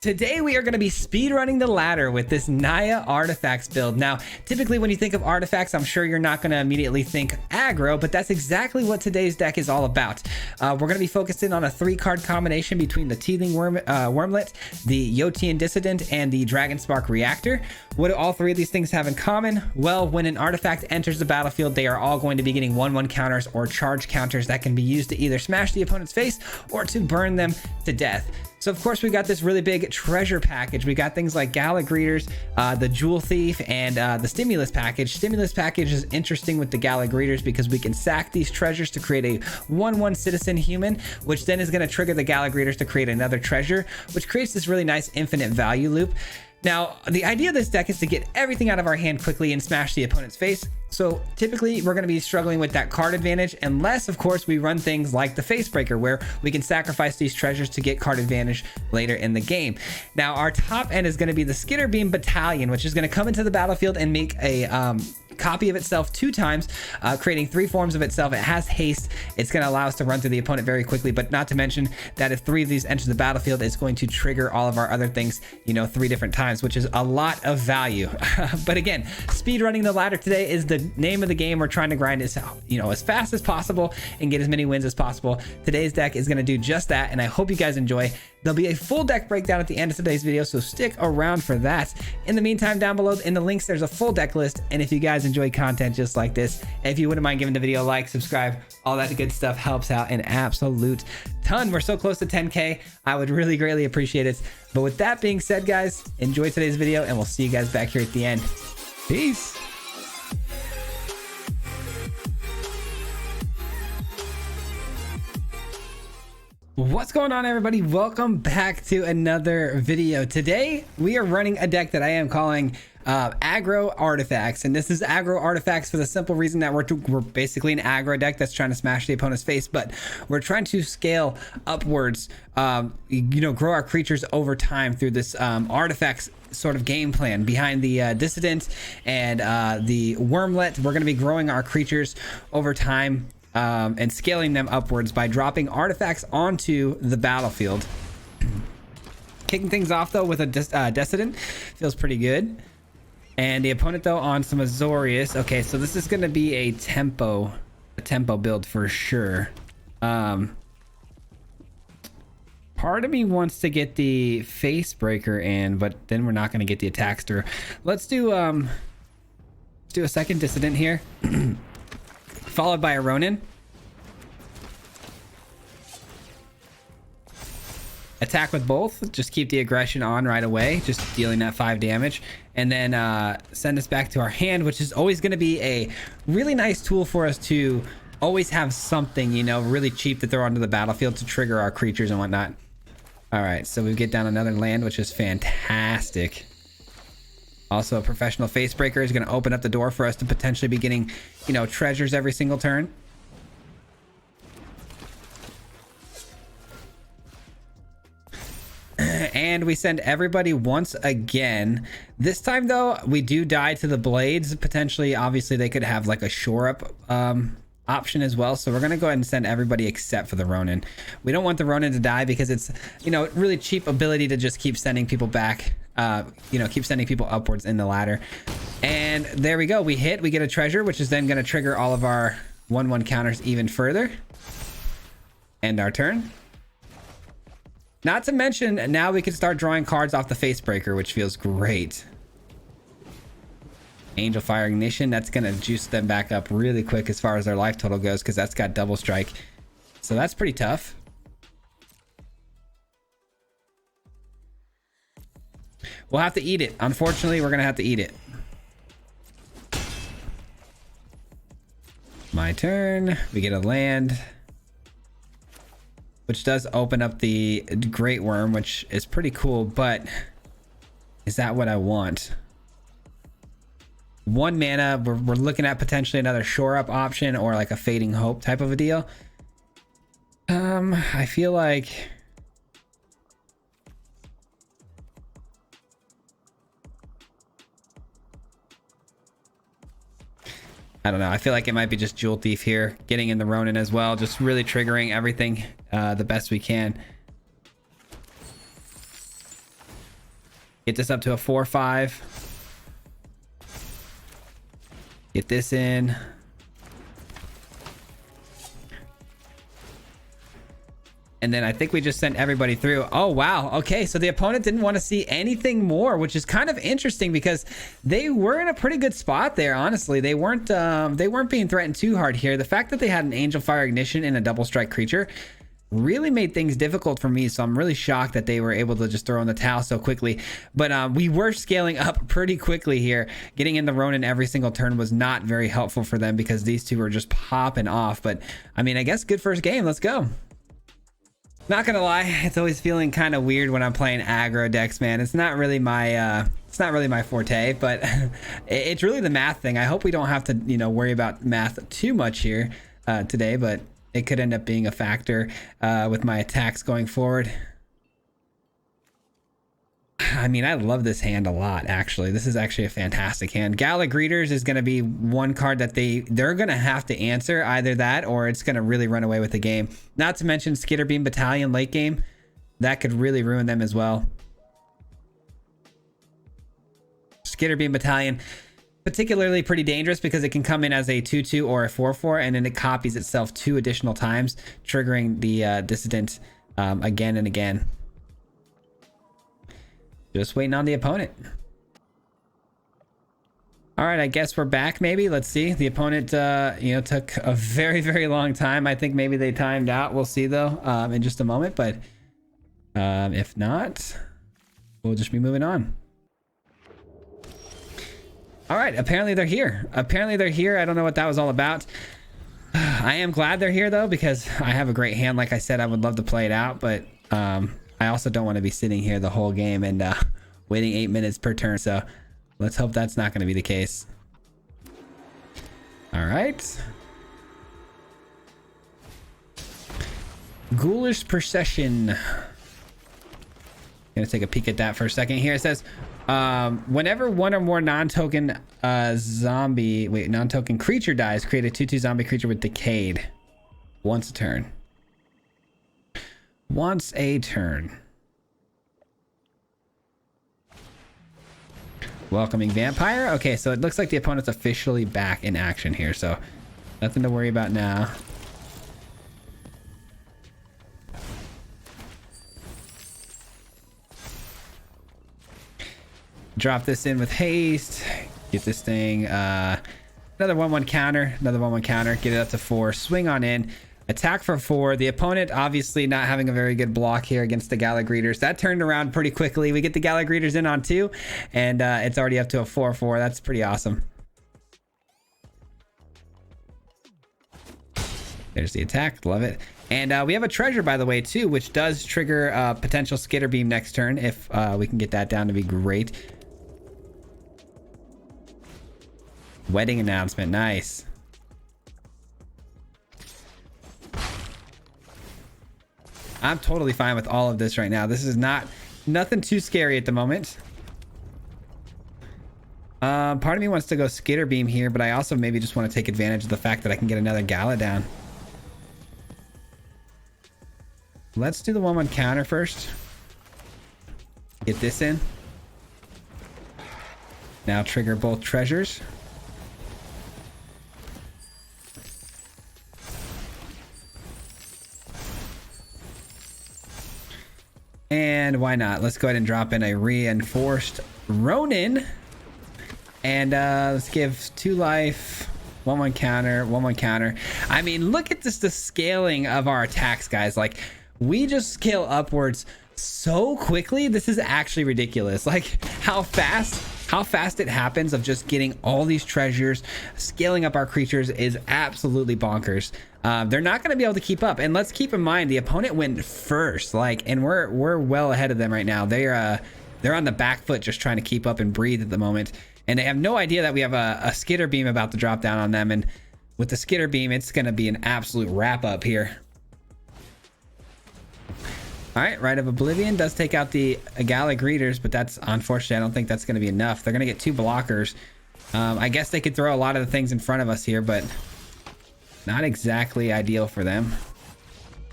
Today we are going to be speedrunning the ladder with this Naya artifacts build. Now, typically when you think of artifacts, I'm sure you're not going to immediately think aggro, but that's exactly what today's deck is all about. We're going to be focusing on a 3-card combination between the Teething Wormlet, the Yotian Dissident, and the Dragonspark Reactor. What do all three of these things have in common? Well, when an artifact enters the battlefield, they are all going to be getting 1/1 counters or charge counters that can be used to either smash the opponent's face or to burn them to death. So of course we got this really big treasure package. We got things like Gala Greeters, the Jewel Thief, and the Stimulus package. Stimulus package is interesting with the Gala Greeters because we can sack these treasures to create a 1/1 citizen human, which then is going to trigger the Gala Greeters to create another treasure, which creates this really nice infinite value loop. Now, the idea of this deck is to get everything out of our hand quickly and smash the opponent's face. So typically we're going to be struggling with that card advantage unless, of course, we run things like the Facebreaker where we can sacrifice these treasures to get card advantage later in the game. Now, our top end is going to be the Skitterbeam Battalion, which is going to come into the battlefield and make a copy of itself 2 times, creating 3 forms of itself. It has haste. It's going to allow us to run through the opponent very quickly, but not to mention that if 3 of these enter the battlefield, it's going to trigger all of our other things, 3 different times, which is a lot of value. But again, speed running the ladder today is the name of the game. We're trying to grind as fast as possible and get as many wins as possible. Today's deck is going to do just that, and I hope you guys enjoy. There'll be a full deck breakdown at the end of today's video, so stick around for that. In the meantime, down below in the links, there's a full deck list, and if you guys enjoy content just like this, and if you wouldn't mind giving the video a like, subscribe, all that good stuff helps out an absolute ton. We're so close to 10K. I would really greatly appreciate it. But with that being said, guys, enjoy today's video, and we'll see you guys back here at the end. Peace. What's going on, everybody? Welcome back to another video. Today we are running a deck that I am calling aggro artifacts, and this is aggro artifacts for the simple reason that we're basically an aggro deck that's trying to smash the opponent's face, but we're trying to scale upwards, grow our creatures over time through this artifacts sort of game plan behind the Dissident and the Wormlet. We're going to be growing our creatures over time and scaling them upwards by dropping artifacts onto the battlefield. Kicking things off though with a Dissident feels pretty good. And the opponent though on some Azorius. Okay, so this is going to be a tempo build for sure. Part of me wants to get the Facebreaker in, but then we're not going to get the Attackster. Let's do a second Dissident here. Followed by a Ronin. Attack with both. Just keep the aggression on right away. Just dealing that 5 damage. And then send us back to our hand, which is always going to be a really nice tool for us to always have something, really cheap to throw onto the battlefield to trigger our creatures and whatnot. Alright, so we get down another land, which is fantastic. Also, a professional Facebreaker is going to open up the door for us to potentially be getting, treasures every single turn. And we send everybody once again. This time, though, we do die to the Blades. Potentially, obviously, they could have like a shore up option as well. So we're going to go ahead and send everybody except for the Ronin. We don't want the Ronin to die because it's, really cheap ability to just keep sending people back. Keep sending people upwards in the ladder. And there we go. We get a treasure, which is then going to trigger all of our 1/1 counters even further. End our turn. Not to mention, now we can start drawing cards off the Facebreaker, which feels great. Angel Fire Ignition, that's going to juice them back up really quick as far as their life total goes, because that's got double strike. So that's pretty tough. We'll have to eat it. Unfortunately, we're going to have to eat it. My turn. We get a land, which does open up the Great Worm, which is pretty cool, but is that what I want? 1 mana. We're looking at potentially another shore up option or like a Fading Hope type of a deal. I feel like I don't know. I feel like it might be just Jewel Thief here, getting in the Ronin as well, just really triggering everything the best we can. Get this up to a 4-5. Get this in. And then I think we just sent everybody through. Oh, wow. Okay, so the opponent didn't want to see anything more, which is kind of interesting because they were in a pretty good spot there, honestly. They weren't being threatened too hard here. The fact that they had an Angel Fire Ignition and a double strike creature really made things difficult for me, so I'm really shocked that they were able to just throw in the towel so quickly. But we were scaling up pretty quickly here. Getting in the Ronin every single turn was not very helpful for them because these two were just popping off. But I mean, I guess good first game. Let's go. Not gonna lie, it's always feeling kind of weird when I'm playing aggro decks, man. It's not really my forte, but it's really the math thing. I hope we don't have to, you know, worry about math too much here today, but it could end up being a factor with my attacks going forward. I mean, I love this hand a lot, actually. This is actually a fantastic hand. Gala Greeters is going to be one card that they're going to have to answer, either that or it's going to really run away with the game. Not to mention Skitterbeam Battalion late game. That could really ruin them as well. Skitterbeam Battalion, particularly pretty dangerous because it can come in as a 2/2 or a 4/4, and then it copies itself 2 additional times, triggering the Dissident again and again. Just waiting on the opponent. All right, I guess we're back maybe. Let's see. The opponent, you know, took a very, very long time. I think maybe they timed out. We'll see, though, in just a moment. But if not, we'll just be moving on. All right, apparently they're here. Apparently they're here. I don't know what that was all about. I am glad they're here, though, because I have a great hand. Like I said, I would love to play it out, but I also don't want to be sitting here the whole game and waiting 8 minutes per turn. So let's hope that's not going to be the case. All right. Ghoulish Procession. Gonna take a peek at that for a second here. It says whenever one or more non-token non-token creature dies, create a 2/2 zombie creature with Decayed once a turn. Once a turn. Welcoming Vampire. Okay, so it looks like the opponent's officially back in action here, so nothing to worry about now. Drop this in with haste. Get this thing. Another 1/1 counter. Another 1/1 counter. Get it up to 4. Swing on in. Attack for 4. The opponent obviously not having a very good block here against the Gala Greeters. That turned around pretty quickly. We get the Gala Greeters in on 2, and it's already up to a 4/4. That's pretty awesome. There's the attack. Love it. And we have a treasure, by the way, too, which does trigger potential Skitterbeam next turn. If we can get that down, to be great. Wedding announcement. Nice. I'm totally fine with all of this right now. This is nothing too scary at the moment. Part of me wants to go Skitterbeam here, but I also maybe just want to take advantage of the fact that I can get another Gala down. Let's do the 1/1 counter first. Get this in. Now trigger both treasures. And why not? Let's go ahead and drop in a reinforced Ronin. And let's give 2 life, 1/1 counter, 1/1 counter. I mean, look at the scaling of our attacks, guys. Like, we just scale upwards so quickly. This is actually ridiculous. Like, how fast it happens of just getting all these treasures, scaling up our creatures is absolutely bonkers. They're not going to be able to keep up. And let's keep in mind, the opponent went first, like, and we're well ahead of them right now. They're on the back foot just trying to keep up and breathe at the moment. And they have no idea that we have a Skitterbeam about to drop down on them. And with the Skitterbeam, it's going to be an absolute wrap up here. All right, Rite of Oblivion does take out the Gala Greeters, but that's unfortunate. I don't think that's going to be enough. They're going to get 2 blockers. I guess they could throw a lot of the things in front of us here, but not exactly ideal for them.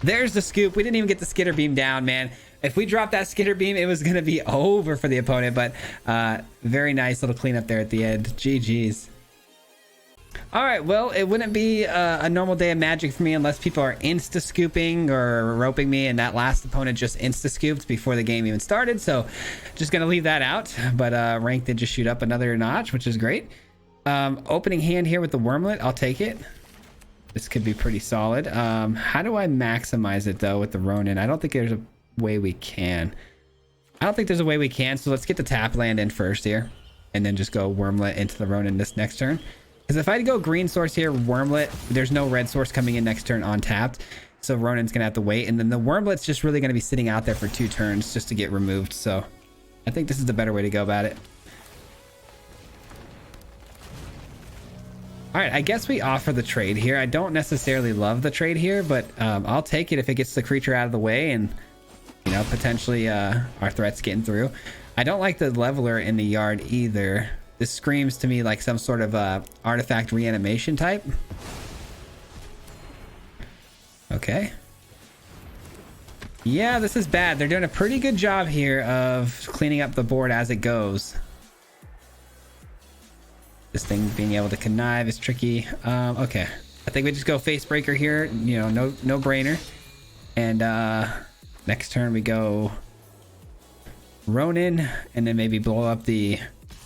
There's the scoop. We didn't even get the Skitterbeam down, man. If we dropped that skitter beam, it was going to be over for the opponent, but very nice little cleanup there at the end. GG's. All right, well, it wouldn't be a normal day of Magic for me unless people are insta-scooping or roping me, and that last opponent just insta-scooped before the game even started, so just going to leave that out. But rank did just shoot up another notch, which is great. Opening hand here with the Wormlet, I'll take it. This could be pretty solid. How do I maximize it, though, with the Ronin? I don't think there's a way we can. I don't think there's a way we can, so let's get the tap land in first here, and then just go Wormlet into the Ronin this next turn. Because if I go green source here, Wormlet, there's no red source coming in next turn untapped. So Ronin's going to have to wait. And then the Wormlet's just really going to be sitting out there for 2 turns just to get removed. So I think this is the better way to go about it. All right, I guess we offer the trade here. I don't necessarily love the trade here, but I'll take it if it gets the creature out of the way and, you know, potentially our threat's getting through. I don't like the leveler in the yard either. This screams to me like some sort of artifact reanimation type. Okay. Yeah, this is bad. They're doing a pretty good job here of cleaning up the board as it goes. This thing being able to connive is tricky. Okay. I think we just go face breaker here. You know, no brainer. And next turn we go Ronin and then maybe blow up the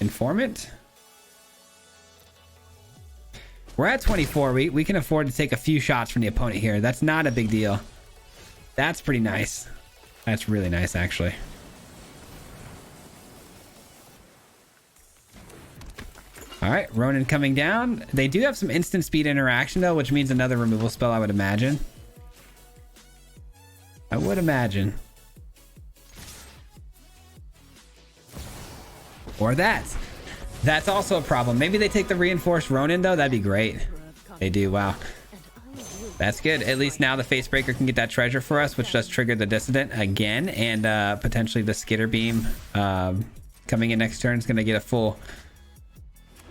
Informant. We're at 24. We can afford to take a few shots from the opponent here. That's not a big deal. That's pretty nice. That's really nice, actually. All right, Ronin coming down. They do have some instant speed interaction, though, which means another removal spell, I would imagine. I would imagine. Or that. That's also a problem. Maybe they take the reinforced Ronin, though. That'd be great. They do. Wow. That's good. At least now the Facebreaker can get that treasure for us, which does trigger the Dissident again. And potentially the Skitter Beam coming in next turn is going to get a full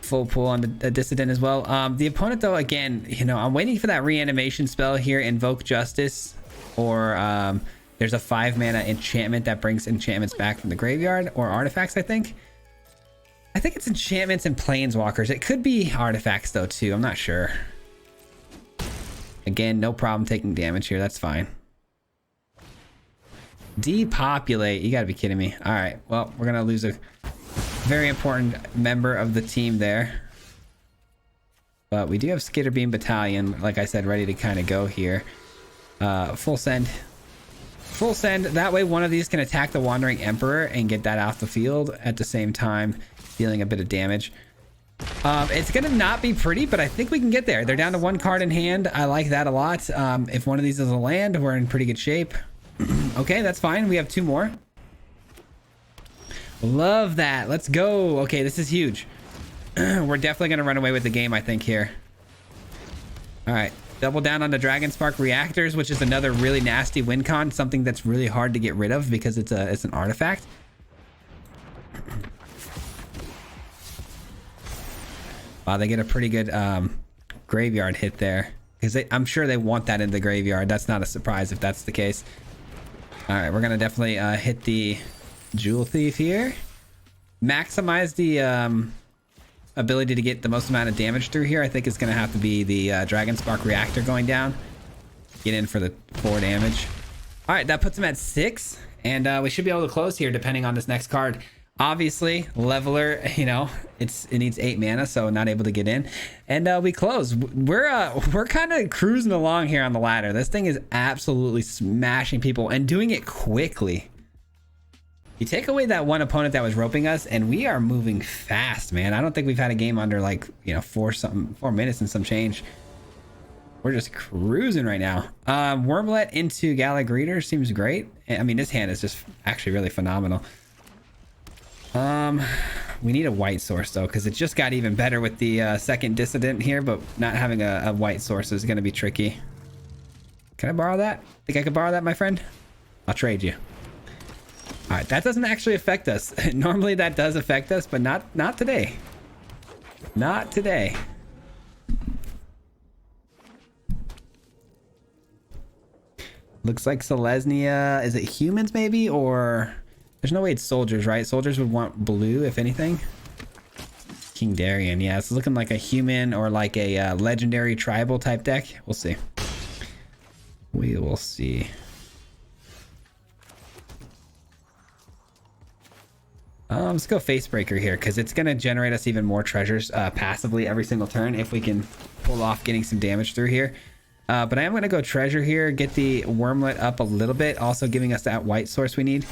pull on the Dissident as well. The opponent, though, again, you know, I'm waiting for that reanimation spell here. Invoke Justice. Or there's a 5-mana enchantment that brings enchantments back from the graveyard. Or artifacts, I think. I think it's enchantments and planeswalkers. It could be artifacts, though, too. I'm not sure. Again, no problem taking damage here. That's fine. Depopulate. You gotta be kidding me. All right. Well, we're gonna lose a very important member of the team there. But we do have Skitter Beam Battalion, like I said, ready to kind of go here. Full send. Full send. That way one of these can attack the Wandering Emperor and get that off the field at the same time, dealing a bit of damage. It's gonna not be pretty, but I think we can get there. They're down to 1 card in hand. I like that a lot. If one of these is a land, we're in pretty good shape. Okay, that's fine. We have 2 more. Love that. Let's go. Okay, this is huge. We're definitely gonna run away with the game, I think, here. All right, double down on the Dragon Spark reactors, which is another really nasty win con, something that's really hard to get rid of because it's an artifact. Wow, they get a pretty good graveyard hit there. Because I'm sure they want that in the graveyard. That's not a surprise if that's the case. Alright, we're going to definitely hit the Jewel Thief here. Maximize the ability to get the most amount of damage through here. I think it's going to have to be the Dragon Spark Reactor going down. Get in for the 4 damage. Alright, that puts him at 6. And we should be able to close here depending on this next card. Obviously, Leveler, you know, it needs 8 mana, so not able to get in. And we close. We're kind of cruising along here on the ladder. This thing is absolutely smashing people and doing it quickly. You take away that one opponent that was roping us, and we are moving fast, man. I don't think we've had a game under, like, you know, 4 minutes and some change. We're just cruising right now. Wormlet into Gala Greeter seems great. I mean, this hand is just actually really phenomenal. We need a white source, though, because it just got even better with the second Dissident here, but not having a white source is going to be tricky. Can I borrow that? Think I could borrow that, my friend? I'll trade you. All right, that doesn't actually affect us. Normally that does affect us, but not today. Not today. Looks like Selesnya. Is it humans maybe? Or there's no way it's soldiers, right? Soldiers would want blue, if anything. King Darien. Yeah, it's looking like a human or like a legendary tribal type deck. We'll see. We will see. Let's go Facebreaker here because it's going to generate us even more treasures passively every single turn if we can pull off getting some damage through here. But I am going to go Treasure here, get the Wormlet up a little bit, also giving us that white source we need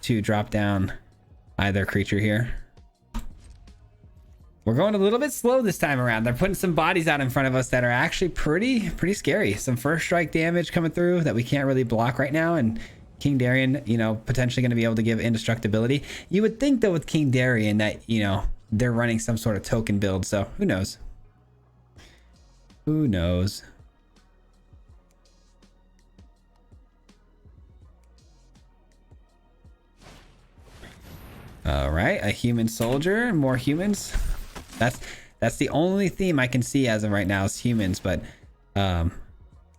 to drop down either creature here. We're going a little bit slow this time around. They're putting some bodies out in front of us that are actually pretty scary. Some first strike damage coming through that we can't really block right now, and King Darien, you know, potentially going to be able to give indestructibility. You would think though with King Darien that, you know, they're running some sort of token build, so who knows? Who knows? All right, a human soldier, more humans. That's the only theme I can see as of right now is humans, but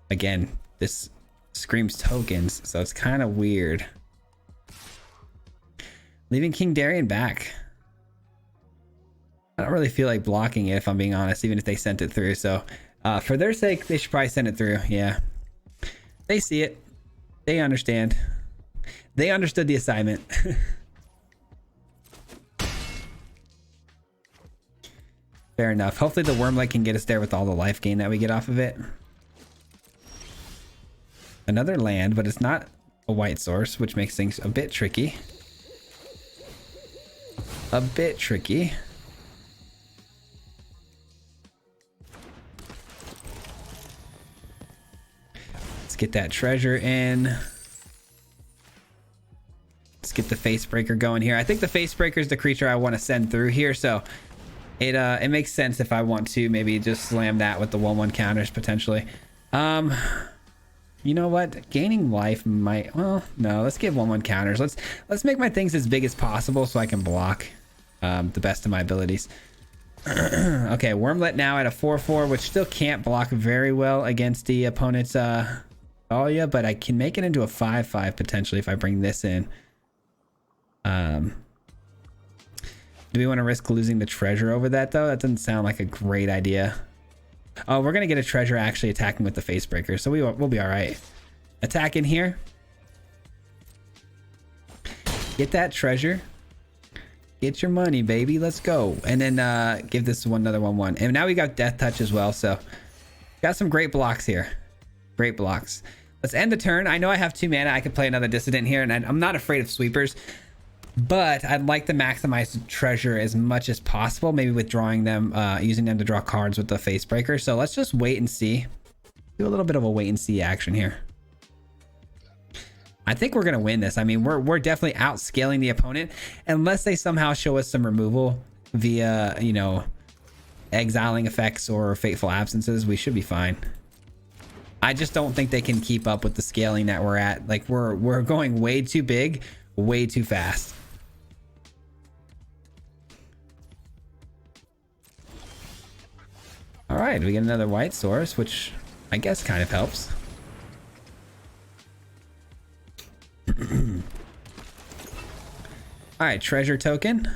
again, this screams tokens, so it's kind of weird. Leaving King Darien back. I don't really feel like blocking it if I'm being honest, even if they sent it through. So for their sake, they should probably send it through. Yeah, they see it, they understand, they understood the assignment. Fair enough. Hopefully the Wormlet can get us there with all the life gain that we get off of it. Another land, but it's not a white source, which makes things a bit tricky. A bit tricky. Let's get that treasure in. Let's get the Facebreaker going here. I think the Facebreaker is the creature I want to send through here, so it makes sense if I want to maybe just slam that with the 1/1 counters potentially. You know what? Gaining life might, well, no, let's give 1/1 counters. Let's make my things as big as possible so I can block the best of my abilities. Okay, Wormlet now at a 4/4, which still can't block very well against the opponent's Dahlia, but I can make it into a 5/5 potentially if I bring this in. Do we want to risk losing the treasure over that though? That doesn't sound like a great idea. Oh, we're gonna get a treasure actually attacking with the Facebreaker, so we'll be all right. Attack in here. Get that treasure. Get your money, baby. Let's go. And then give this another 1/1. And now we got Death Touch as well, so got some great blocks here. Great blocks. Let's end the turn. I know I have 2 mana. I could play another Dissident here, and I'm not afraid of sweepers. But I'd like to maximize the treasure as much as possible, maybe withdrawing them, using them to draw cards with the Facebreaker. So let's just wait and see. Do a little bit of a wait and see action here. I think we're going to win this. I mean, we're definitely outscaling the opponent, unless they somehow show us some removal via, you know, exiling effects or fateful absences. We should be fine. I just don't think they can keep up with the scaling that we're at. Like we're going way too big, way too fast. All right, we get another white source, which I guess kind of helps. All right, treasure token.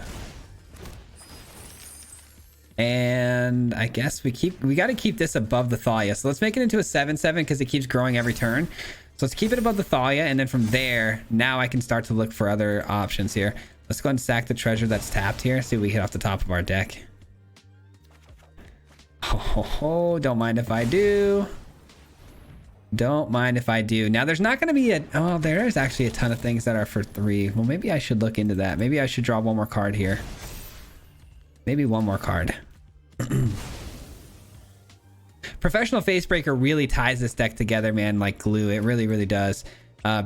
And I guess we got to keep this above the Thalia. So let's make it into a 7/7 because it keeps growing every turn. So let's keep it above the Thalia, and then from there, now I can start to look for other options here. Let's go and sack the treasure that's tapped here. See what we hit off the top of our deck. Oh, don't mind if I do. Don't mind if I do. Now, there's not going to be a... Oh, there is actually a ton of things that are for 3. Well, maybe I should look into that. Maybe I should draw 1 more card here. Maybe 1 more card. Professional Facebreaker really ties this deck together, man, like glue. It really does.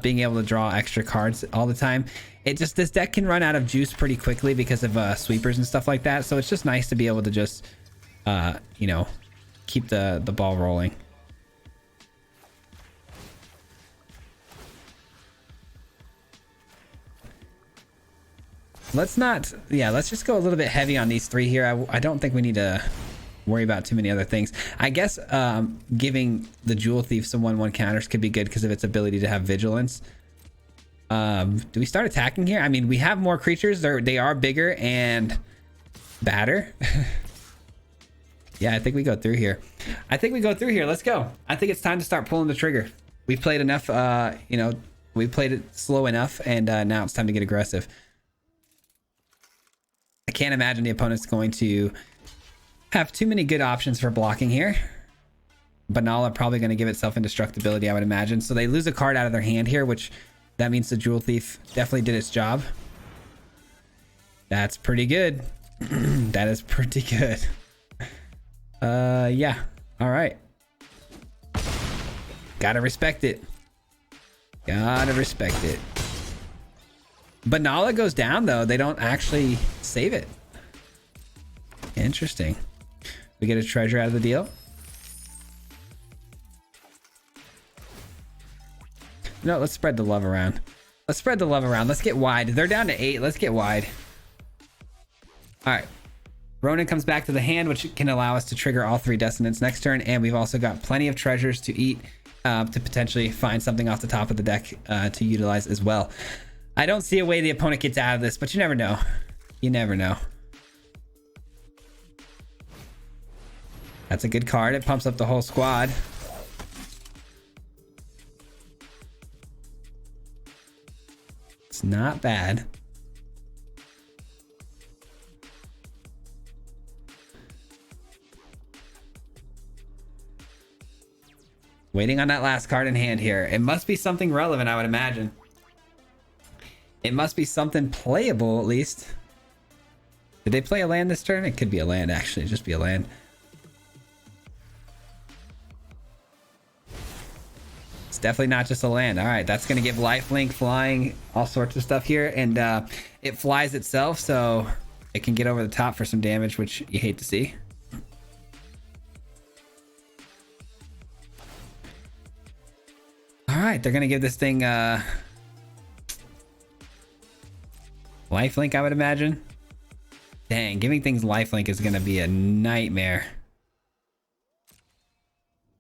Being able to draw extra cards all the time. This deck can run out of juice pretty quickly because of sweepers and stuff like that. So it's just nice to be able to just, you know, keep the ball rolling. Let's just go a little bit heavy on these 3 here. I don't think we need to worry about too many other things. I guess giving the Jewel Thief some 1/1 counters could be good because of its ability to have vigilance. Do we start attacking here? I mean, we have more creatures. They are bigger and badder. Yeah, I think we go through here. Let's go. I think it's time to start pulling the trigger. We've played enough, you know, we played it slow enough, and now it's time to get aggressive. I can't imagine the opponent's going to have too many good options for blocking here. Banala probably going to give itself indestructibility, I would imagine. So they lose a card out of their hand here, which that means the Jewel Thief definitely did its job. That's pretty good. That is pretty good. Yeah. All right. Gotta respect it. Gotta respect it. Banala goes down, though. They don't actually save it. Interesting. We get a treasure out of the deal. No, let's spread the love around. Let's get wide. They're down to 8. Let's get wide. All right. Ronin comes back to the hand, which can allow us to trigger all 3 Dissonance next turn. And we've also got plenty of treasures to eat to potentially find something off the top of the deck to utilize as well. I don't see a way the opponent gets out of this, but you never know. You never know. That's a good card. It pumps up the whole squad. It's not bad. Waiting on that last card in hand here. It must be something relevant, I would imagine. It must be something playable, at least. Did they play a land this turn? It could be a land, actually. Just be a land. It's definitely not just a land. All right, that's going to give lifelink, flying, all sorts of stuff here. And it flies itself, so it can get over the top for some damage, which you hate to see. All right, they're going to give this thing lifelink, I would imagine. Dang, giving things lifelink is going to be a nightmare.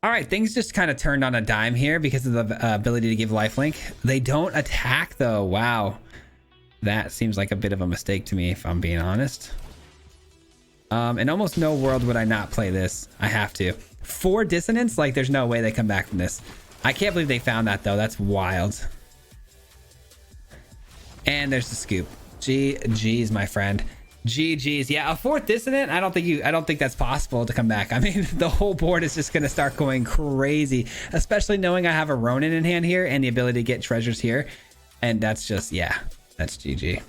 All right, things just kind of turned on a dime here because of the ability to give lifelink. They don't attack, though. Wow. That seems like a bit of a mistake to me, if I'm being honest. In almost no world would I not play this. I have to. 4 Dissonance? Like, there's no way they come back from this. I can't believe they found that, though. That's wild. And there's the scoop. GG's, my friend. GG's. Yeah, a 4th Dissonant. I don't think that's possible to come back. I mean, the whole board is just going to start going crazy, especially knowing I have a Ronin in hand here and the ability to get treasures here. And that's just, yeah, that's GG.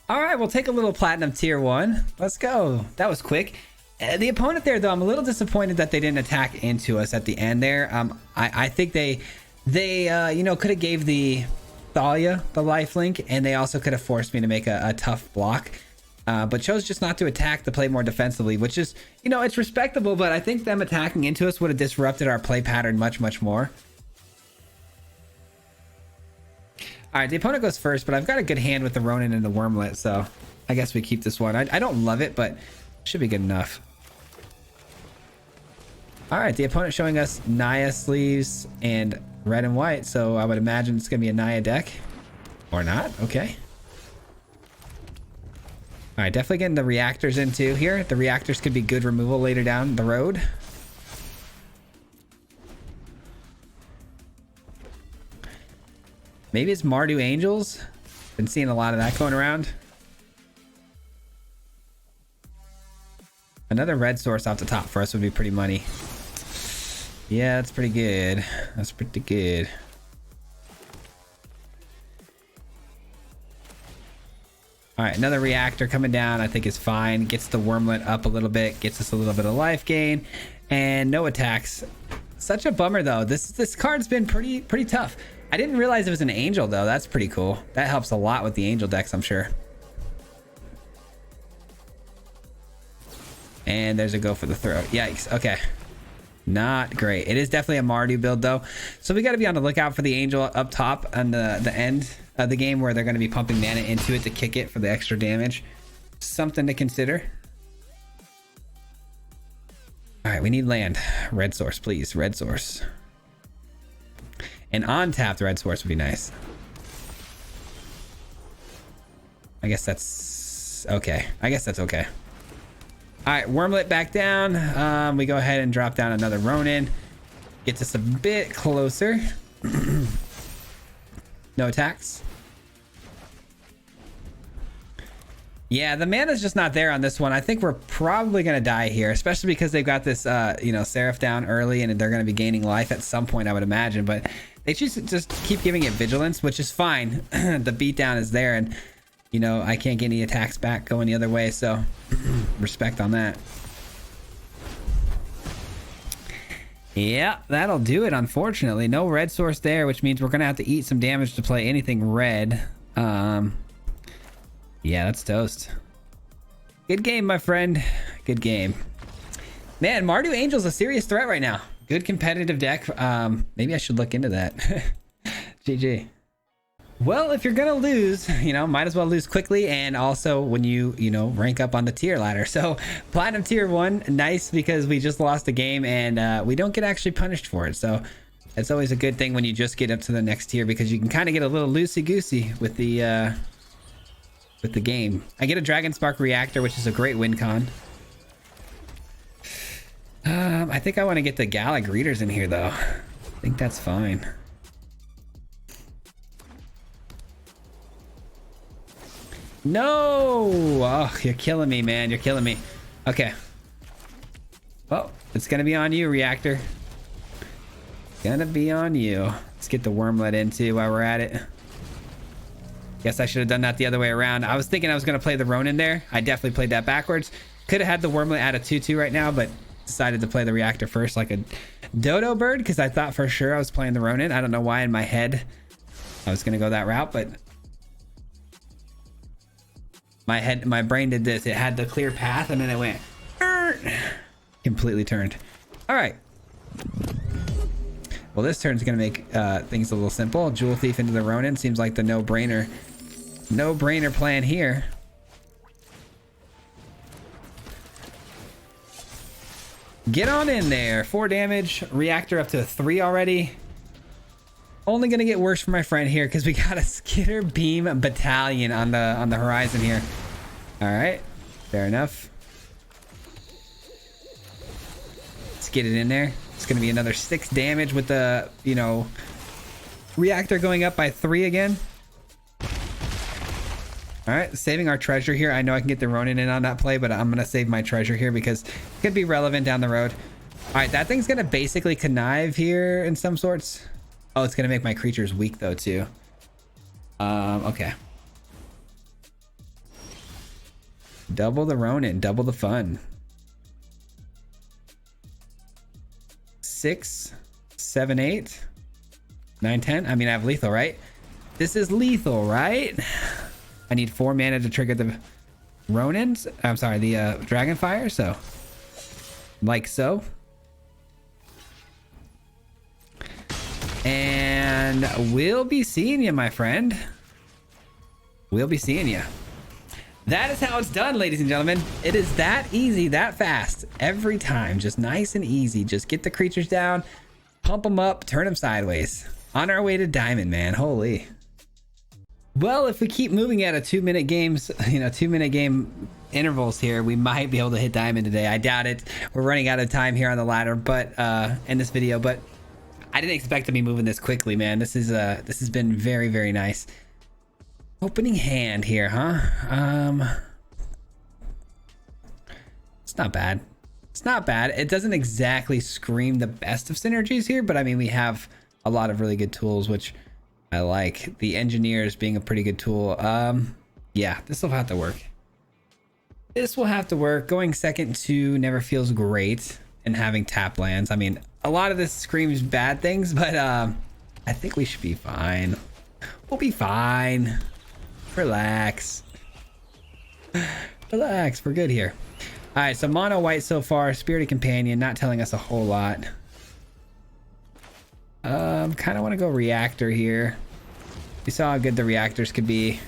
All right, we'll take a little platinum tier 1. Let's go. That was quick. The opponent there, though, I'm a little disappointed that they didn't attack into us at the end there. I think they you know, could have gave the Thalia the lifelink, and they also could have forced me to make a tough block, but chose just not to attack, to play more defensively, which is, you know, it's respectable, but I think them attacking into us would have disrupted our play pattern much, much more. All right, the opponent goes first, but I've got a good hand with the Ronin and the Wormlet, so I guess we keep this one. I don't love it, but should be good enough. All right, the opponent showing us Naya sleeves and red and white, so I would imagine it's going to be a Naya deck. Or not. Okay. All right, definitely getting the reactors into here. The reactors could be good removal later down the road. Maybe it's Mardu Angels. Been seeing a lot of that going around. Another red source off the top for us would be pretty money. Yeah, that's pretty good. That's pretty good. All right, another reactor coming down I think is fine. Gets the Wormlet up a little bit. Gets us a little bit of life gain. And no attacks. Such a bummer, though. This card's been pretty tough. I didn't realize it was an Angel, though. That's pretty cool. That helps a lot with the Angel decks, I'm sure. And there's a go for the throw. Yikes. Okay. Not great. It is definitely a Mardu build, though. So we got to be on the lookout for the Angel up top on the end of the game, where they're going to be pumping mana into it to kick it for the extra damage. Something to consider. All right, we need land. Red source, please. Red source. An untapped red source would be nice. I guess that's okay. I guess that's okay. All right, Wormlet back down. We go ahead and drop down another Ronin. Gets us a bit closer. No attacks. Yeah, the mana's just not there on this one. I think we're probably going to die here, especially because they've got this, you know, Seraph down early and they're going to be gaining life at some point, I would imagine. But they just keep giving it vigilance, which is fine. The beatdown is there and, you know, I can't get any attacks back going the other way. So respect on that. Yeah, that'll do it, unfortunately. No red source there, which means we're going to have to eat some damage to play anything red. Yeah, that's toast. Good game, my friend. Good game. Man, Mardu Angel's a serious threat right now. Good competitive deck. Maybe I should look into that. GG. Well, if you're gonna lose, you know, might as well lose quickly, and also when you know, rank up on the tier ladder. So Platinum Tier 1, nice, because we just lost a game and we don't get actually punished for it. So it's always a good thing when you just get up to the next tier, because you can kind of get a little loosey-goosey with the game. I get a Dragon Spark Reactor, which is a great win con. I think I want to get the Gala Greeters in here, though. I think that's fine. No! Oh, you're killing me, man. You're killing me. Okay. Well, it's going to be on you, Reactor. Gonna be on you. Let's get the Wormlet in, too, while we're at it. Guess I should have done that the other way around. I was thinking I was going to play the Ronin there. I definitely played that backwards. Could have had the Wormlet at a 2-2 right now, but decided to play the Reactor first like a dodo bird, because I thought for sure I was playing the Ronin. I don't know why in my head I was going to go that route, but my brain did this. It had the clear path and then it went completely turned. All right. Well, this turn's going to make things a little simple. Jewel Thief into the Ronin seems like the no-brainer plan here. Get on in there. 4 damage. Reactor up to 3 already. Only going to get worse for my friend here because we got a Skitter Beam Battalion on the horizon here. All right. Fair enough. Let's get it in there. It's going to be another 6 damage with the, you know, Reactor going up by 3 again. All right, saving our treasure here. I know I can get the Ronin in on that play, but I'm going to save my treasure here because it could be relevant down the road. All right, that thing's going to basically connive here in some sorts. Oh, it's going to make my creatures weak, though, too. Okay. Double the Ronin, double the fun. 6, 7, 8, 9, 10. I mean, I have lethal, right? This is lethal, right? I need 4 mana to trigger the Ronins. I'm sorry, the Dragonfire. So, like so. And we'll be seeing you, my friend. We'll be seeing you. That is how it's done, ladies and gentlemen. It is that easy, that fast. Every time, just nice and easy. Just get the creatures down, pump them up, turn them sideways. On our way to Diamond, man. Holy. Well, if we keep moving at a 2-minute games, you know, 2-minute game intervals here, we might be able to hit Diamond today. I doubt it. We're running out of time here on the ladder, but in this video, but I didn't expect to be moving this quickly, man. This has been very, very nice. Opening hand here, huh? It's not bad. It's not bad. It doesn't exactly scream the best of synergies here, but I mean, we have a lot of really good tools, which I like. The Engineers being a pretty good tool. Yeah, this will have to work. This will have to work. Going second to never feels great, and having tap lands. I mean, a lot of this screams bad things, but I think we should be fine. We'll be fine. Relax. Relax. We're good here. All right, so mono white so far. Spirited Companion, not telling us a whole lot. Kind of want to go Reactor here. You saw how good the Reactors could be.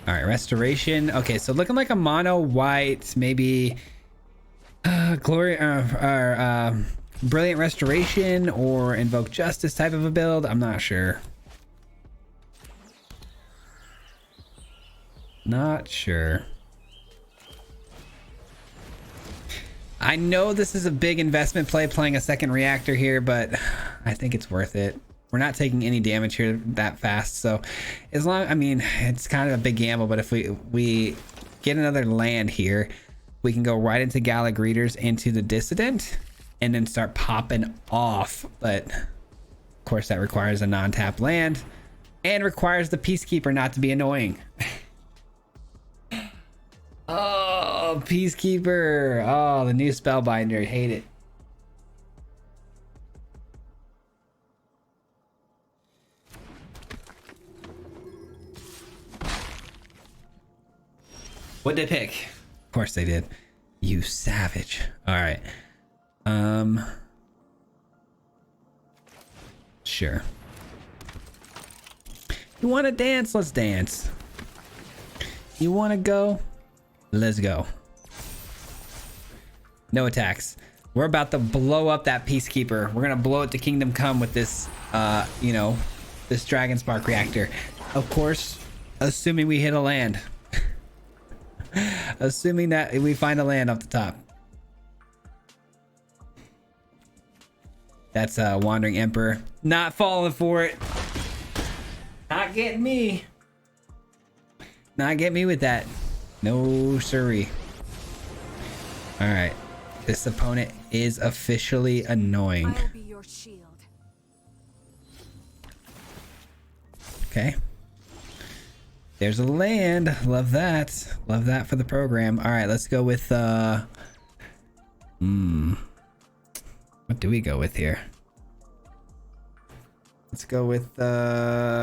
All right, restoration. Okay, so looking like a mono white, maybe glory or brilliant restoration or invoke justice type of a build. I'm not sure. Not sure. I know this is a big investment play playing a second reactor here, but I think it's worth it. We're not taking any damage here that fast, so as long, I mean, it's kind of a big gamble, but if we get another land here, we can go right into Gala Greeters into the Dissident and then start popping off. But of course that requires a non-tap land and requires the Peacekeeper not to be annoying. Oh, Peacekeeper. Oh, the new Spellbinder. I hate it. What'd they pick? Of course they did. You savage. All right. Sure. You want to dance? Let's dance. You want to go? Let's go. No attacks. We're about to blow up that Peacekeeper. We're gonna blow it to Kingdom Come with this, you know, this Dragon Spark reactor. Of course, assuming we hit a land. Assuming that we find a land off the top. That's Wandering Emperor. Not falling for it. Not getting me. Not get me with that. No siree. All right. This opponent is officially annoying. I'll be your shield. Okay. There's a land. Love that. Love that for the program. All right, let's go with what do we go with here? Let's go with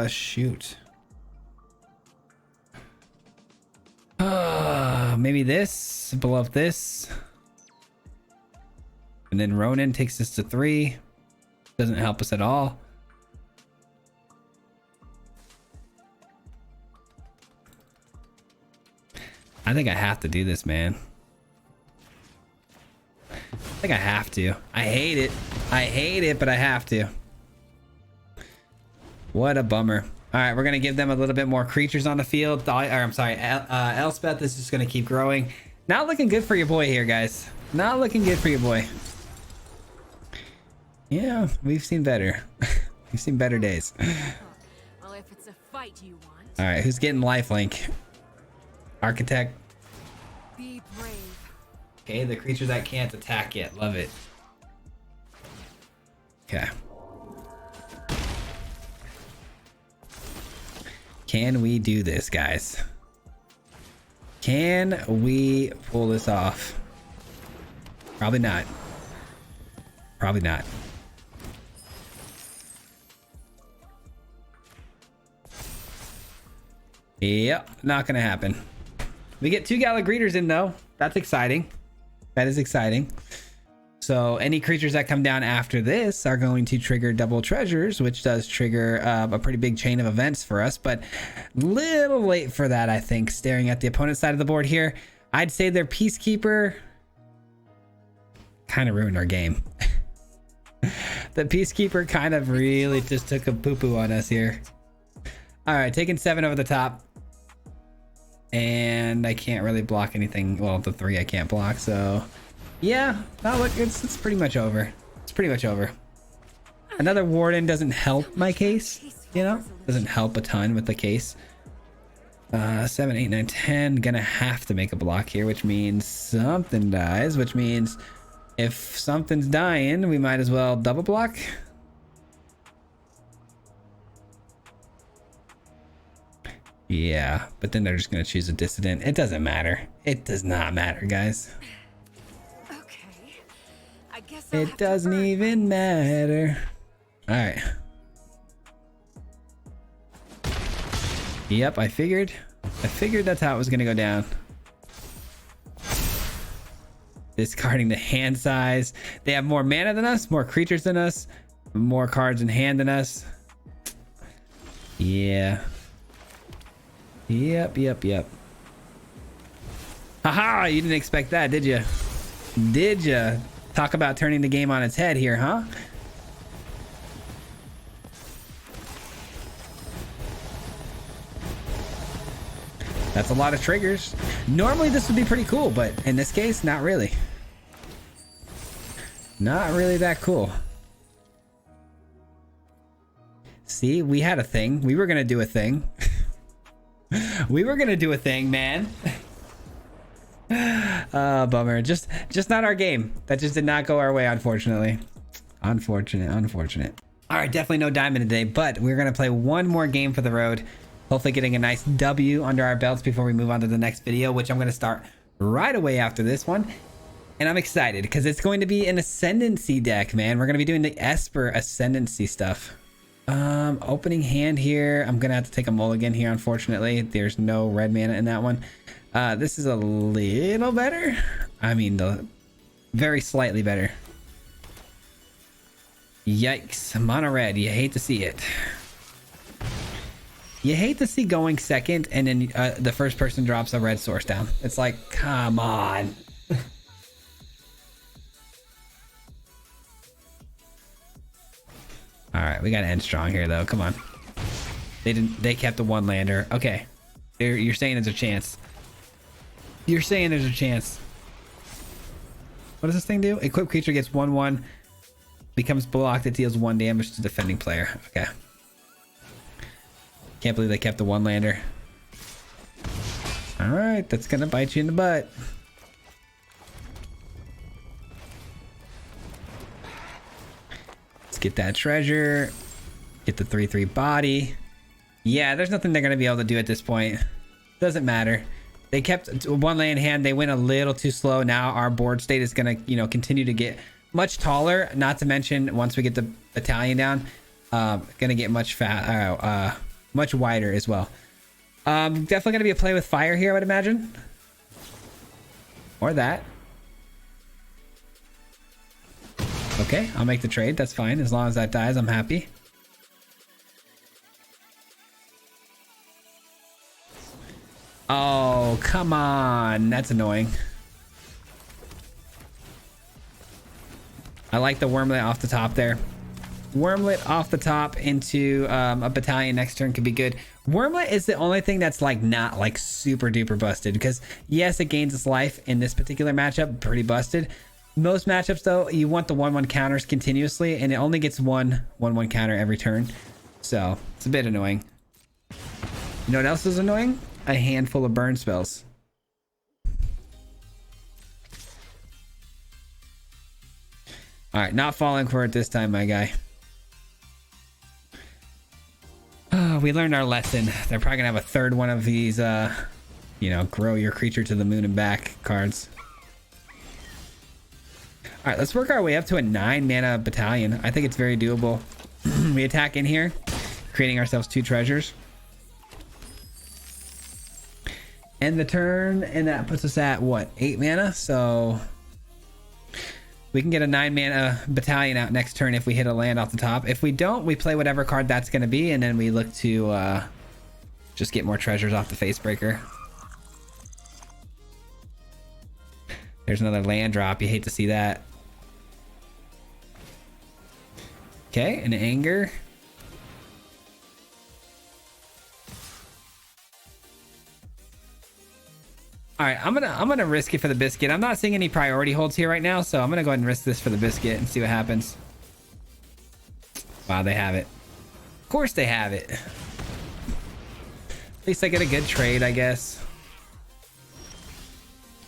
shoot. Maybe this, blow up this. And then Ronin takes us to 3. Doesn't help us at all. I think I have to do this, man. I think I have to. I hate it. I hate it, but I have to. What a bummer. All right, we're going to give them a little bit more creatures on the field. I'm sorry, Elspeth is just going to keep growing. Not looking good for your boy here, guys. Not looking good for your boy. Yeah, we've seen better. We've seen better days. Well, if it's a fight you want. All right, who's getting lifelink? Architect. Be brave. Okay, the creature that can't attack yet. Love it. Okay. Can we do this, guys? Can we pull this off? Probably not. Probably not. Yep, not gonna happen. We get 2 Gala Greeters in though. That's exciting. That is exciting. So any creatures that come down after this are going to trigger double treasures, which does trigger a pretty big chain of events for us, but little late for that, I think. Staring at the opponent's side of the board here, I'd say their Peacekeeper kind of ruined our game. The Peacekeeper kind of really just took a poo-poo on us here. All right, taking 7 over the top. And I can't really block anything. Well, the 3 I can't block, so... Yeah, no, look, it's pretty much over. It's pretty much over. Another Warden doesn't help my case, you know? Doesn't help a ton with the case. 7, 8, 9, 10. Gonna have to make a block here, which means something dies, which means if something's dying, we might as well double block. Yeah, but then they're just gonna choose a Dissident. It doesn't matter. It does not matter, guys. Okay. I guess I'll It doesn't even matter. All right. Yep, I figured that's how it was gonna go down. Discarding the hand size. They have more mana than us, more creatures than us, more cards in hand than us. Yeah. Yep. Haha, you didn't expect that, did you? Did you? Talk about turning the game on its head here, huh? That's a lot of triggers. Normally this would be pretty cool, but in this case, not really. Not really that cool. See, we had a thing. We were gonna do a thing. We were gonna do a thing, man. Bummer. Just not our game. That just did not go our way, unfortunately. Unfortunate. All right, definitely no diamond today, but we're gonna play one more game for the road. Hopefully getting a nice W under our belts before we move on to the next video, which I'm gonna start right away after this one. And I'm excited because it's going to be an Ascendancy deck, man. We're gonna be doing the Esper Ascendancy stuff. Opening hand here. I'm gonna have to take a mulligan here, unfortunately. There's no red mana in that one. This is a little better. I mean, very slightly better. Yikes. Mono red. You hate to see it. You hate to see going second and then the first person drops a red source down. It's like, come on. All right, we got to end strong here though. Come on. They kept the one lander. Okay. You're saying there's a chance. You're saying there's a chance. What does this thing do? Equipped creature gets 1/1. Becomes blocked. It deals 1 damage to defending player. Okay. Can't believe they kept the one lander. All right, that's gonna bite you in the butt. Let's get that treasure. Get the 3/3 body. Yeah, there's nothing they're gonna be able to do at this point. Doesn't matter. They kept one land in hand. They went a little too slow. Now our board state is gonna, continue to get much taller. Not to mention, once we get the battalion down, gonna get much much wider as well. Definitely gonna be a play with fire here, I would imagine. Or that. Okay, I'll make the trade. That's fine. As long as that dies, I'm happy. Oh, come on. That's annoying. I like the wormlet off the top there. Wormlet off the top into a battalion next turn could be good. Wormlet is the only thing that's like not like super duper busted, because yes, it gains its life in this particular matchup, pretty busted. Most matchups though, you want the 1/1 counters continuously, and it only gets one 1/1 counter every turn, so it's a bit annoying. You know what else is annoying? A handful of burn spells. All right, not falling for it this time, my guy. Oh, we learned our lesson. They're probably gonna have a third one of these, grow your creature to the moon and back cards. All right, let's work our way up to a 9 mana battalion. I think it's very doable. We attack in here, creating ourselves 2 treasures. End the turn, and that puts us at what, 8 mana? So we can get a 9 mana battalion out next turn if we hit a land off the top. If we don't, we play whatever card that's going to be, and then we look to just get more treasures off the Facebreaker. There's another land drop. You hate to see that. Okay, an anger. All right, I'm gonna risk it for the biscuit. I'm not seeing any priority holds here right now, so I'm gonna go ahead and risk this for the biscuit and see what happens. Wow, they have it. Of course they have it. At least I get a good trade, I guess.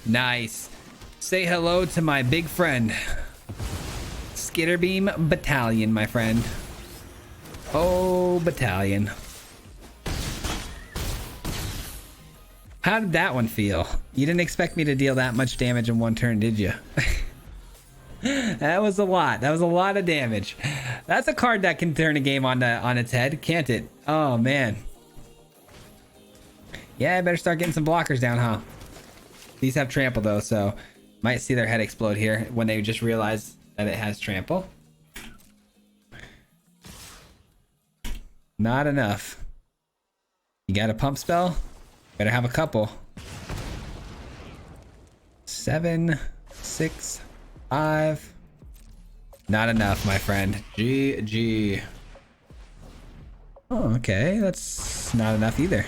Nice. Say hello to my big friend. Skitterbeam Battalion, my friend. Oh, Battalion. How did that one feel? You didn't expect me to deal that much damage in one turn, did you? That was a lot. That was a lot of damage. That's a card that can turn a game on its head, can't it? Oh, man. Yeah, I better start getting some blockers down, huh? These have trample, though, so might see their head explode here when they just realize that it has trample. Not enough. You got a pump spell? Better have a couple. 7, 6, 5. Not enough, my friend. GG. Oh, okay. That's not enough either.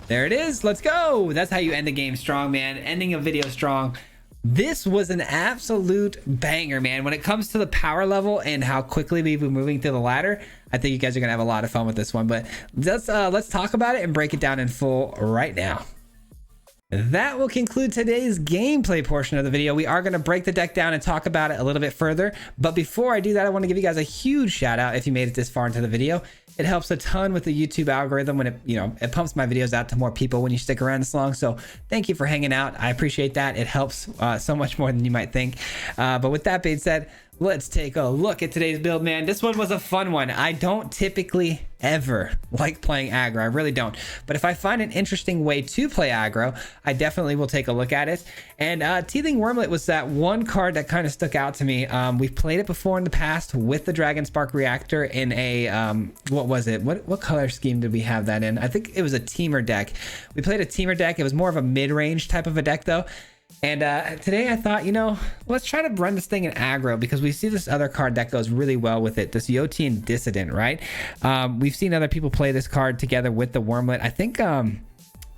There it is. Let's go. That's how you end a game strong, man. Ending a video strong. This was an absolute banger, man. When it comes to the power level and how quickly we've been moving through the ladder, I think you guys are gonna have a lot of fun with this one. But let's talk about it and break it down in full right now. That will conclude today's gameplay portion of the video. We are going to break the deck down and talk about it a little bit further. But before I do that, I want to give you guys a huge shout out if you made it this far into the video. It helps a ton with the YouTube algorithm when it pumps my videos out to more people when you stick around this long. So thank you for hanging out. I appreciate that. It helps so much more than you might think. But with that being said, let's take a look at today's build, man. This one was a fun one. I don't typically ever like playing aggro. I really don't. But if I find an interesting way to play aggro, I definitely will take a look at it. And Teething Wormlet was that one card that kind of stuck out to me. We've played it before in the past with the Dragon Spark Reactor in a, what was it? What color scheme did we have that in? I think it was a teamer deck. We played a teamer deck. It was more of a mid-range type of a deck though. And today I thought, let's try to run this thing in aggro because we see this other card that goes really well with it, this Yotian Dissident, right? We've seen other people play this card together with the Wormlet. I think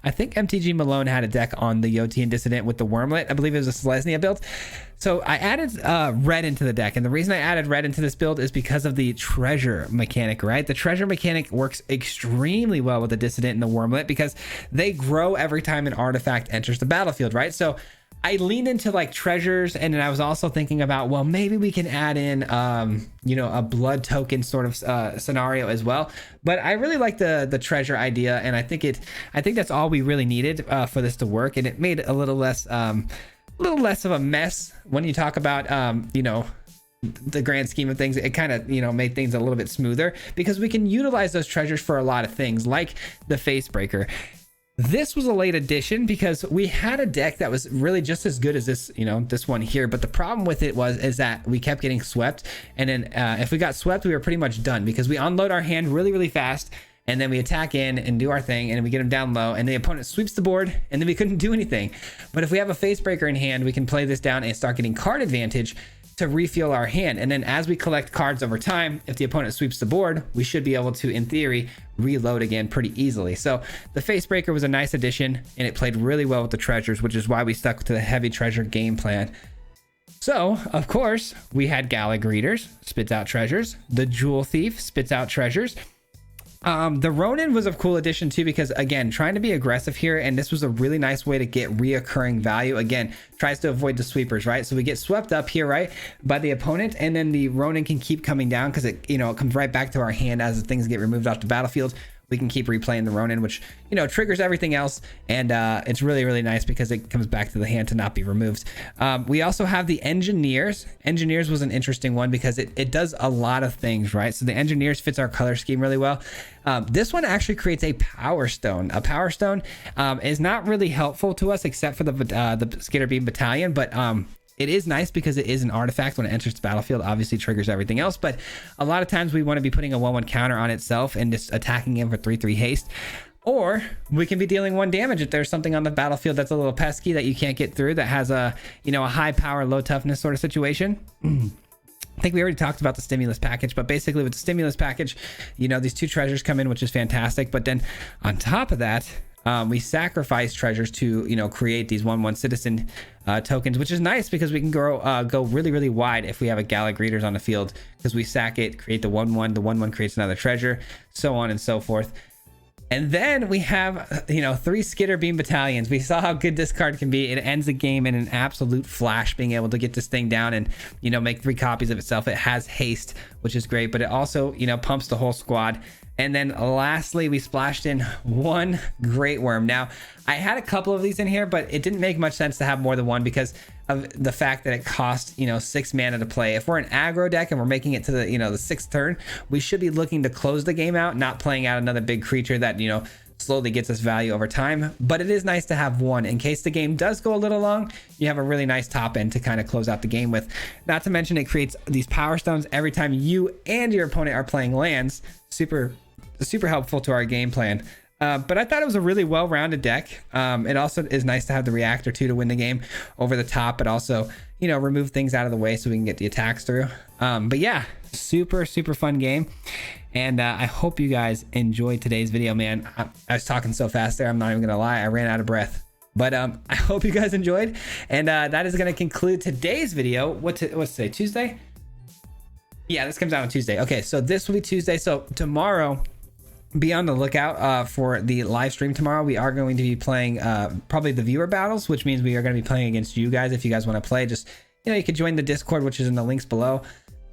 MTG Malone had a deck on the Yotian Dissident with the Wormlet. I believe it was a Selesnya build. So I added red into the deck. And the reason I added red into this build is because of the treasure mechanic, right? The treasure mechanic works extremely well with the Dissident and the Wormlet because they grow every time an artifact enters the battlefield, right? So I leaned into like treasures, and then I was also thinking about, well, maybe we can add in, a blood token sort of scenario as well. But I really like the treasure idea, and I think that's all we really needed for this to work, and it made it a little less of a mess when you talk about, the grand scheme of things. It kind of made things a little bit smoother because we can utilize those treasures for a lot of things, like the face breaker. This was a late addition because we had a deck that was really just as good as this, this one here. But the problem with it is that we kept getting swept. And then if we got swept, we were pretty much done because we unload our hand really, really fast. And then we attack in and do our thing, and we get them down low, and the opponent sweeps the board, and then we couldn't do anything. But if we have a face breaker in hand, we can play this down and start getting card advantage to refuel our hand. And then as we collect cards over time, if the opponent sweeps the board, we should be able to, in theory, reload again pretty easily. So the face breaker was a nice addition, and it played really well with the treasures, which is why we stuck to the heavy treasure game plan. So of course we had Gala Greeters, spits out treasures. The Jewel Thief spits out treasures. The Ronin was a cool addition too, because again, trying to be aggressive here, and this was a really nice way to get reoccurring value. Again, tries to avoid the sweepers, right? So we get swept up here, right, by the opponent, and then the Ronin can keep coming down because it comes right back to our hand as the things get removed off the battlefield. We can keep replaying the Ronin, which triggers everything else, and it's really, really nice because it comes back to the hand to not be removed. We also have the Engineers. Engineers was an interesting one because it does a lot of things, right? So the Engineers fits our color scheme really well. This one actually creates a Power Stone. A Power Stone is not really helpful to us except for the Skitter Beam Battalion, but it is nice because it is an artifact. When it enters the battlefield, obviously triggers everything else, but a lot of times we want to be putting a 1/1 counter on itself and just attacking him for 3/3 haste. Or we can be dealing 1 damage if there's something on the battlefield that's a little pesky that you can't get through, that has a high power, low toughness sort of situation. I think we already talked about the stimulus package, but basically with the stimulus package, these 2 treasures come in, which is fantastic. But then on top of that, we sacrifice treasures to create these 1/1 citizen tokens, which is nice because we can go really, really wide if we have a Gala Greeters on the field, because we sack it, create the 1/1, the 1/1 creates another treasure, so on and so forth. And then we have 3 Skitter Beam Battalions. We saw how good this card can be. It ends the game in an absolute flash, being able to get this thing down and make 3 copies of itself. It has haste, which is great, but it also pumps the whole squad. And then lastly, we splashed in 1 Great Worm. Now, I had a couple of these in here, but it didn't make much sense to have more than 1 because of the fact that it costs 6 mana to play. If we're an aggro deck and we're making it to the the 6th turn, we should be looking to close the game out, not playing out another big creature that slowly gets us value over time. But it is nice to have 1 in case the game does go a little long. You have a really nice top end to kind of close out the game with. Not to mention it creates these Power Stones every time you and your opponent are playing lands. Super super helpful to our game plan. But I thought it was a really well-rounded deck. It also is nice to have the reactor too to win the game over the top, but also, you know, remove things out of the way so we can get the attacks through. But yeah, super fun game. And I hope you guys enjoyed today's video, man. I was talking so fast there, I'm not even gonna lie, I ran out of breath. But I hope you guys enjoyed. And that is gonna conclude today's video. What's today, Tuesday? Yeah, this comes out on Tuesday. Okay, so this will be Tuesday. So tomorrow, be on the lookout for the live stream tomorrow. We are going to be playing probably the viewer battles, which means we are going to be playing against you guys. If you guys want to play, just, you know, you can join the Discord, which is in the links below,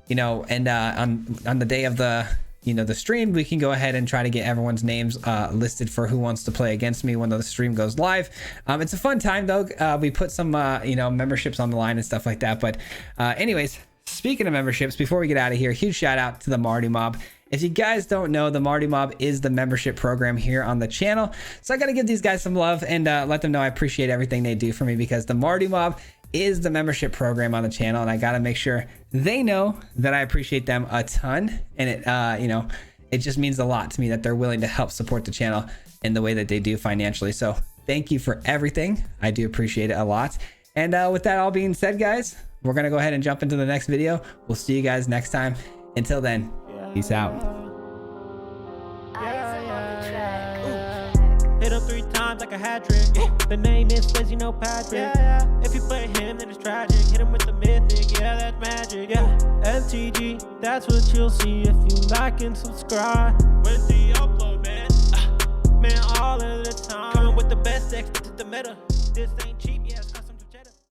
you know. And on the day of the, you know, the stream, we can go ahead and try to get everyone's names listed for who wants to play against me when the stream goes live. It's a fun time though. We put some you know, memberships on the line and stuff like that. But anyways, speaking of memberships, before we get out of here, huge shout out to the Marty Mob. If you guys don't know, the Marty Mob is the membership program here on the channel. So I got to give these guys some love and let them know I appreciate everything they do for me, because the Marty Mob is the membership program on the channel. And I got to make sure they know that I appreciate them a ton. And it, you know, it just means a lot to me that they're willing to help support the channel in the way that they do financially. So thank you for everything. I do appreciate it a lot. And with that all being said, guys, we're going to go ahead and jump into the next video. We'll see you guys next time. Until then, peace out. Hit him 3 times like a hat trick. The name is Swayze, no Patrick. If you play him, then it's tragic. Hit him with the mythic, yeah, that's magic. MTG, that's what you'll see if you like and subscribe. With the upload, man, man, all of the time. Coming with the best decks, this is the meta. This ain't cheap.